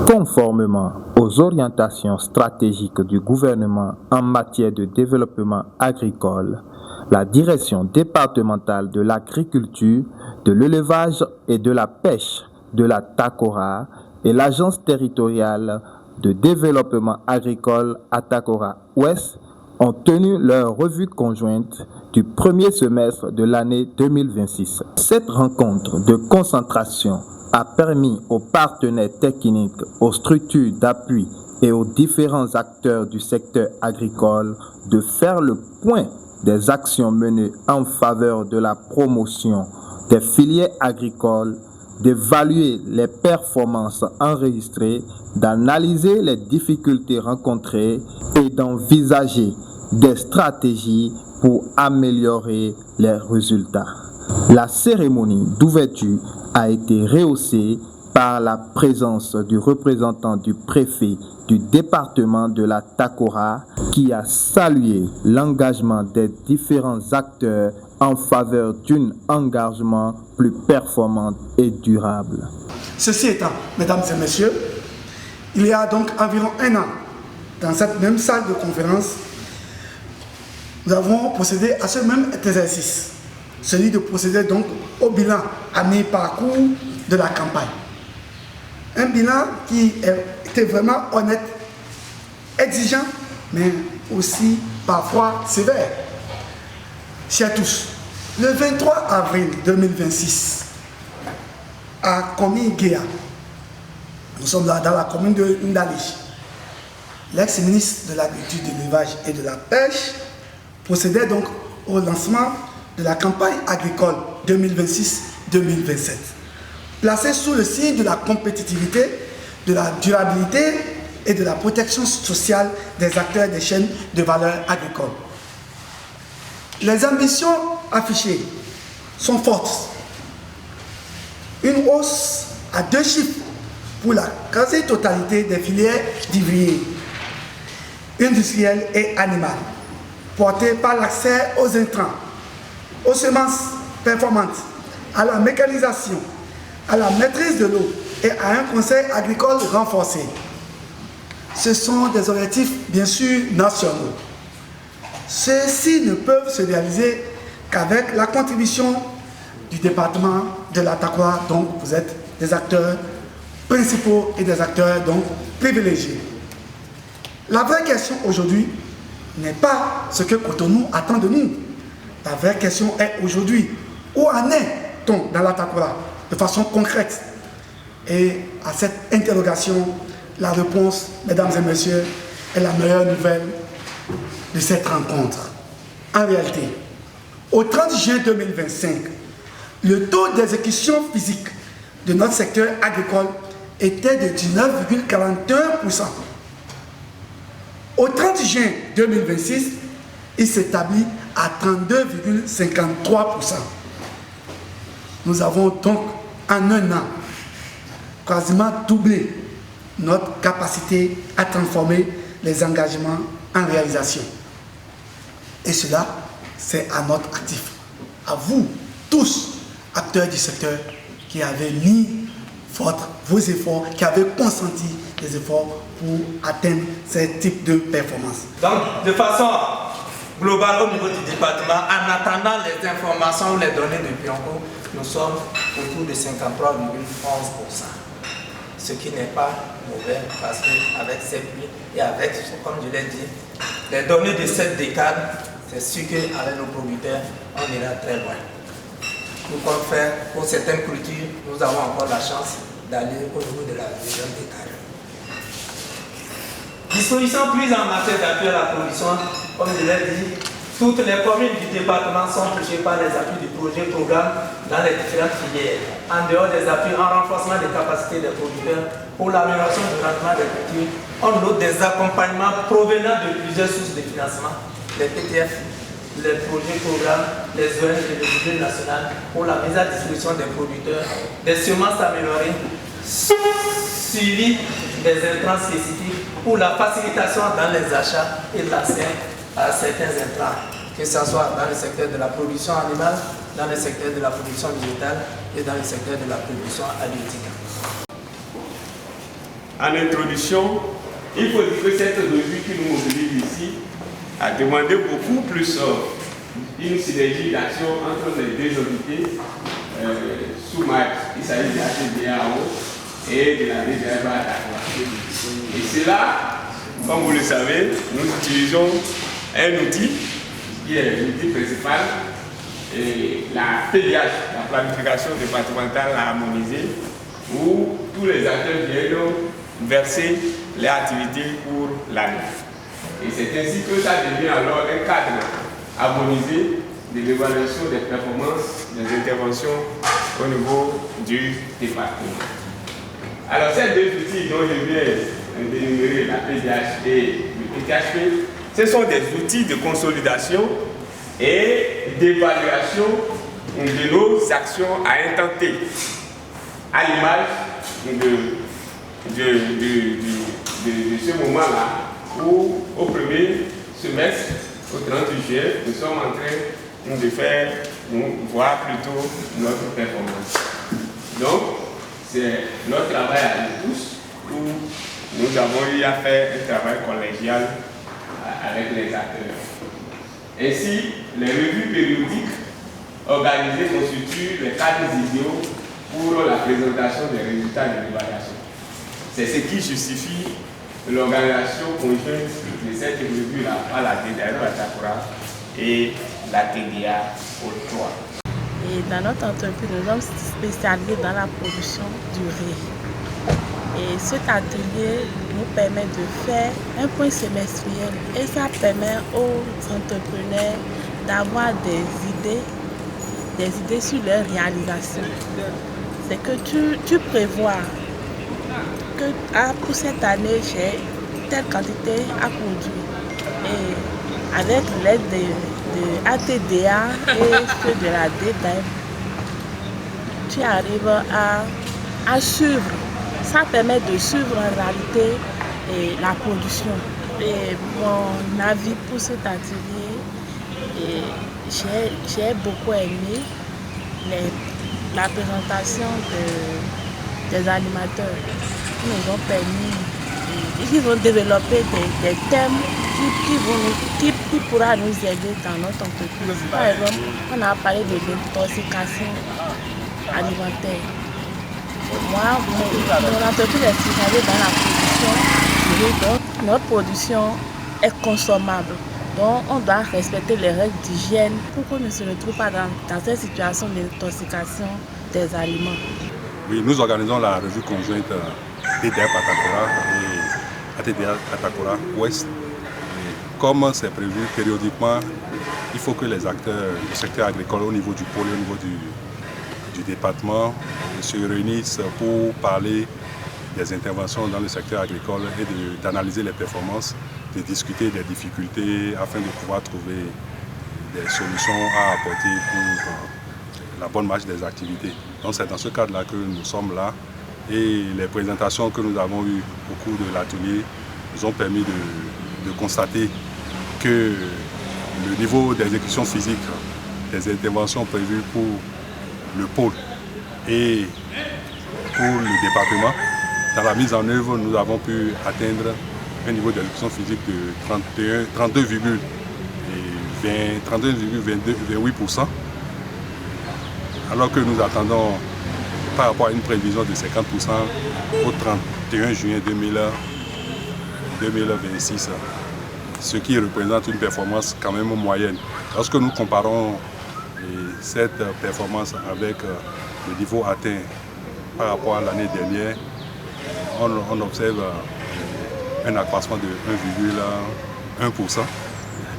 Conformément aux orientations stratégiques du gouvernement en matière de développement agricole, la direction départementale de l'agriculture, de l'élevage et de la pêche de la TACORA et l'agence territoriale de développement agricole Atakora Ouest ont tenu leur revue conjointe du premier semestre de l'année 2026. Cette rencontre de concentration a permis aux partenaires techniques, aux structures d'appui et aux différents acteurs du secteur agricole de faire le point des actions menées en faveur de la promotion des filières agricoles, d'évaluer les performances enregistrées, d'analyser les difficultés rencontrées et d'envisager des stratégies pour améliorer les résultats. La cérémonie d'ouverture a été rehaussée par la présence du représentant du préfet du département de la TACORA qui a salué l'engagement des différents acteurs en faveur d'un engagement plus performant et durable. Ceci étant, mesdames et messieurs, il y a donc environ un an, dans cette même salle de conférence, nous avons procédé à ce même exercice, celui de procéder donc au bilan à mi-parcours de la campagne. Un bilan qui était vraiment honnête, exigeant, mais aussi parfois sévère. Chers tous, le 23 avril 2026, à Komi-Guéa, nous sommes dans la commune de Ndali, l'ex-ministre de l'Agriculture, de l'Élevage et de la Pêche procédait donc au lancement de la campagne agricole 2026-2027, placée sous le signe de la compétitivité, de la durabilité et de la protection sociale des acteurs des chaînes de valeur agricole. Les ambitions affichées sont fortes. Une hausse à 2 chiffres pour la quasi-totalité des filières d'ivrier, industrielles et animales, portée par l'accès aux intrants, aux semences performantes, à la mécanisation, à la maîtrise de l'eau et à un conseil agricole renforcé. Ce sont des objectifs bien sûr nationaux. Ceux-ci ne peuvent se réaliser qu'avec la contribution du département de la TACORA, donc vous êtes des acteurs principaux et des acteurs donc privilégiés. La vraie question aujourd'hui n'est pas ce que Cotonou attend de nous. La vraie question est aujourd'hui, où en est-on dans la TACORA de façon concrète? Et à cette interrogation, la réponse, mesdames et messieurs, est la meilleure nouvelle de cette rencontre. En réalité, au 30 juin 2025, le taux d'exécution physique de notre secteur agricole était de 19,41%. Au 30 juin 2026, il s'établit à 32,53%. Nous avons donc en un an quasiment doublé notre capacité à transformer les engagements en réalisation. Et cela, c'est à notre actif, à vous tous, acteurs du secteur, qui avez mis vos efforts, qui avez consenti des efforts pour atteindre ces types de performances. Donc, de façon globale au niveau du département, en attendant les informations ou les données de Pionco, nous sommes autour de 53,11%. Ce qui n'est pas mauvais parce qu'avec ces prix et avec, comme je l'ai dit, les données de cette décade, c'est sûr qu'avec nos producteurs, on ira très loin. Nous comptons faire, pour certaines cultures, nous avons encore la chance d'aller au niveau de la deuxième décade. Dispositions prises en matière d'appui à la production, comme je l'ai dit, toutes les communes du département sont touchées par les appuis du projet programme dans les différentes filières. En dehors des appuis en renforcement des capacités des producteurs pour l'amélioration du rendement des cultures, on note des accompagnements provenant de plusieurs sources de financement, les PTF, les projets programmes, les ONG et le budget national pour la mise à disposition des producteurs, des semences améliorées, suivi des intrants spécifiques pour la facilitation dans les achats et l'accès à certains intrants, que ce soit dans le secteur de la production animale, dans le secteur de la production végétale et dans le secteur de la production halieutique. En introduction, il faut dire que cette revue qui nous mobilise ici a demandé beaucoup plus une synergie d'action entre les deux entités sous marque. Il s'agit de la TDAO et de la DDA. Et c'est là, comme vous le savez, nous utilisons un outil qui est l'outil principal, et la PDH, la planification départementale harmonisée, où tous les acteurs viennent verser les activités pour l'année. Et c'est ainsi que ça devient alors un cadre harmonisé de l'évaluation des performances, des interventions au niveau du département. Alors ces deux outils dont je viens d'énumérer, la PDH et le PTHP, ce sont des outils de consolidation et d'évaluation de nos actions à un temps T, à l'image de ce moment-là où au premier semestre, au 30 juillet, nous sommes en train de faire, voir plutôt notre performance. Donc, c'est notre travail à nous tous où nous avons eu à faire un travail collégial avec les acteurs. Ainsi, les revues périodiques organisées constituent les cadres idéaux pour la présentation des résultats de l'évaluation. C'est ce qui justifie l'organisation conjointe de cette revue-là par la DDA Atakora et la TDA O3. Et dans notre entreprise, nous sommes spécialisés dans la production du riz. Et cet atelier nous permet de faire un point semestriel et ça permet aux entrepreneurs d'avoir des idées sur leur réalisation. C'est que tu prévois que pour cette année, j'ai telle quantité à produire. Et avec l'aide de ATDA et ceux de la DDA, tu arrives à suivre. Ça permet de suivre en réalité la production. Et mon avis pour cet atelier, j'ai beaucoup aimé la présentation des animateurs qui nous ont permis, qui vont développer des thèmes qui pourra nous aider dans notre entreprise. Par exemple, on a parlé de l'intoxication alimentaire. Moi, mon entreprise est spécialisée dans la production, donc notre production est consommable. Donc on doit respecter les règles d'hygiène pour qu'on ne se retrouve pas dans cette situation d'intoxication des aliments. Oui, nous organisons la revue conjointe TDA Atakora et ATDA Atakora Ouest. Comme c'est prévu périodiquement, il faut que les acteurs du secteur agricole au niveau du pôle et au niveau du département se réunissent pour parler des interventions dans le secteur agricole et d'analyser les performances, de discuter des difficultés afin de pouvoir trouver des solutions à apporter pour la bonne marche des activités. Donc c'est dans ce cadre-là que nous sommes là et les présentations que nous avons eues au cours de l'atelier nous ont permis de constater que le niveau d'exécution physique des interventions prévues pour le pôle et pour le département, dans la mise en œuvre, nous avons pu atteindre un niveau d'exécution physique de 32,28%, alors que nous attendons par rapport à une prévision de 50% au 31 juin 2026, ce qui représente une performance quand même moyenne. Lorsque nous comparons cette performance avec le niveau atteint par rapport à l'année dernière, on observe un accroissement de 1,1%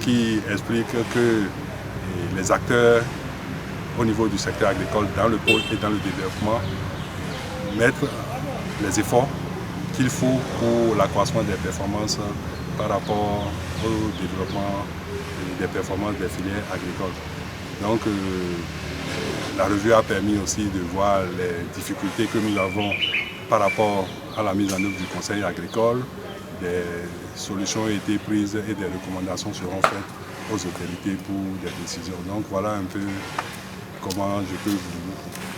qui explique que les acteurs au niveau du secteur agricole, dans le pôle et dans le développement, mettent les efforts qu'il faut pour l'accroissement des performances par rapport au développement des performances des filières agricoles. Donc la revue a permis aussi de voir les difficultés que nous avons par rapport à la mise en œuvre du conseil agricole. Des solutions ont été prises et des recommandations seront faites aux autorités pour des décisions. Donc voilà un peu comment je peux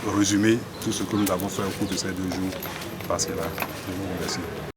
vous résumer tout ce que nous avons fait au cours de ces 2 jours passés là. Je vous remercie.